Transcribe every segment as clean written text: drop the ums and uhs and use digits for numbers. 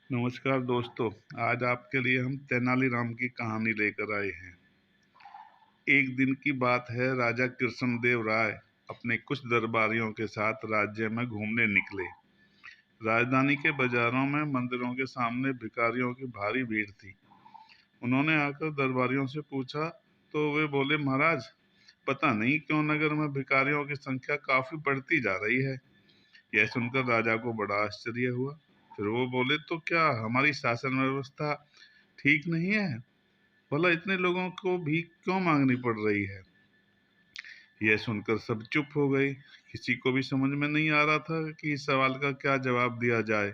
नमस्कार दोस्तों। आज आपके लिए हम तेनालीराम की कहानी लेकर आए हैं। एक दिन की बात है, राजा कृष्णदेव राय अपने कुछ दरबारियों के साथ राज्य में घूमने निकले। राजधानी के बाजारों में मंदिरों के सामने भिखारियों की भारी भीड़ थी। उन्होंने आकर दरबारियों से पूछा तो वे बोले, महाराज, पता नहीं क्यों नगर में भिखारियों की संख्या काफी बढ़ती जा रही है। यह सुनकर राजा को बड़ा आश्चर्य हुआ। फिर वो बोले, तो क्या हमारी शासन व्यवस्था ठीक नहीं है? भला इतने लोगों को भीख क्यों मांगनी पड़ रही है? यह सुनकर सब चुप हो गए। किसी को भी समझ में नहीं आ रहा था कि इस सवाल का क्या जवाब दिया जाए।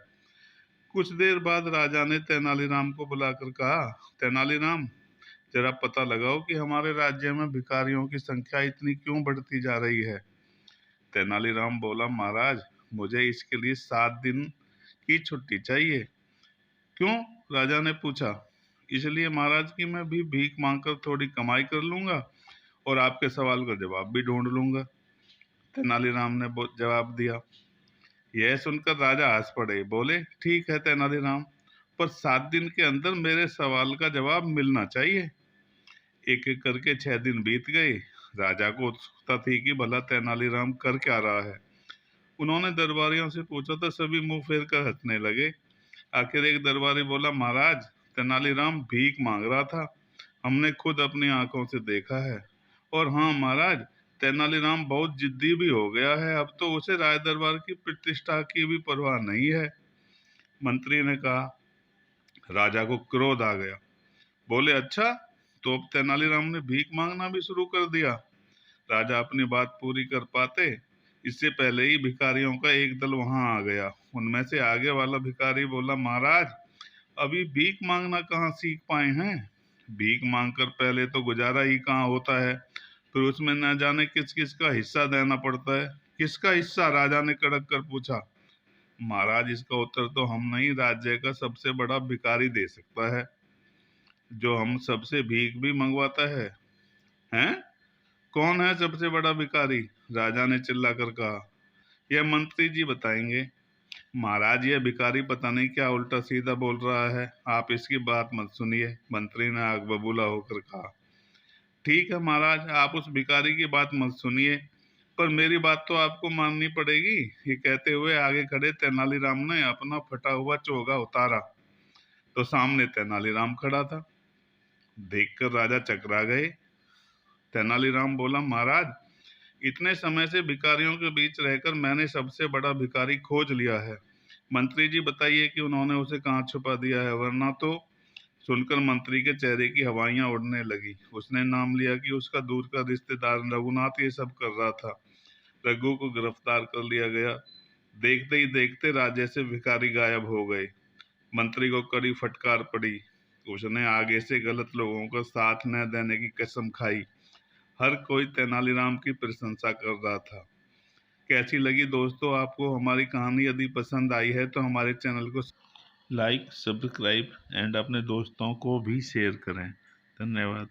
कुछ देर बाद राजा ने तेनालीराम को बुलाकर कहा, तेनालीराम, जरा पता लगाओ कि हमारे राज्य में भिखारियों की संख्या इतनी क्यों बढ़ती जा रही है। तेनालीराम बोला, महाराज, मुझे इसके लिए 7 दिन की छुट्टी चाहिए। क्यों? राजा ने पूछा। इसलिए महाराज कि मैं भी भीख मांगकर थोड़ी कमाई कर लूंगा और आपके सवाल का जवाब भी ढूंढ लूंगा। तेनालीराम ने जवाब दिया। यह सुनकर राजा हंस पड़े। बोले, ठीक है तेनालीराम, पर 7 दिन के अंदर मेरे सवाल का जवाब मिलना चाहिए। एक एक करके 6 दिन बीत गए। राजा को उत्सुकता थी कि भला तेनालीराम कर क्या रहा है। उन्होंने दरबारियों से पूछा तो सभी मुंह फेर कर हंसने लगे। आखिर एक दरबारी बोला, महाराज, तेनालीराम भीख मांग रहा था। हमने खुद अपनी आंखों से देखा है। और हाँ महाराज, तेनालीराम बहुत जिद्दी भी हो गया है। अब तो उसे राज दरबार की प्रतिष्ठा की भी परवाह नहीं है। मंत्री ने कहा। राजा को क्रोध आ गया। बोले, अच्छा, तो अब तेनालीराम ने भीख मांगना भी शुरू कर दिया। राजा अपनी बात पूरी कर पाते इससे पहले ही भिखारियों का एक दल वहां आ गया। उनमें से आगे वाला भिखारी बोला, महाराज, अभी भीख मांगना कहाँ सीख पाए हैं। भीख मांगकर पहले तो गुजारा ही कहाँ होता है, फिर उसमें न जाने किस किस का हिस्सा देना पड़ता है। किसका हिस्सा? राजा ने कड़क कर पूछा। महाराज, इसका उत्तर तो हम नहीं, राज्य का सबसे बड़ा भिखारी दे सकता है, जो हम सबसे भीख भी मंगवाता है। हैं? कौन है सबसे बड़ा भिखारी? राजा ने चिल्लाकर कहा। यह मंत्री जी बताएंगे। महाराज, यह भिखारी पता नहीं क्या उल्टा सीधा बोल रहा है, आप इसकी बात मत सुनिए, मंत्री ने आग बबूला होकर कहा। ठीक है महाराज, आप उस भिखारी की बात मत सुनिए, पर मेरी बात तो आपको माननी पड़ेगी। ये कहते हुए आगे खड़े तेनालीराम ने अपना फटा हुआ चोगा उतारा तो सामने तेनालीराम खड़ा था। देखकर राजा चकरा गए। तेनालीराम बोला, महाराज, इतने समय से भिखारियों के बीच रहकर मैंने सबसे बड़ा भिखारी खोज लिया है। मंत्री जी बताइए कि उन्होंने उसे कहाँ छुपा दिया है, वरना तो। सुनकर मंत्री के चेहरे की हवाइयां उड़ने लगी। उसने नाम लिया कि उसका दूर का रिश्तेदार रघुनाथ ये सब कर रहा था। रघु को गिरफ्तार कर लिया गया। देखते ही देखते राज्य से भिखारी गायब हो गए। मंत्री को कड़ी फटकार पड़ी। उसने आगे से गलत लोगों को साथ न देने की कसम खाई। हर कोई तेनालीराम की प्रशंसा कर रहा था। कैसी लगी दोस्तों आपको हमारी कहानी? यदि पसंद आई है तो हमारे चैनल को लाइक, सब्सक्राइब एंड अपने दोस्तों को भी शेयर करें। धन्यवाद।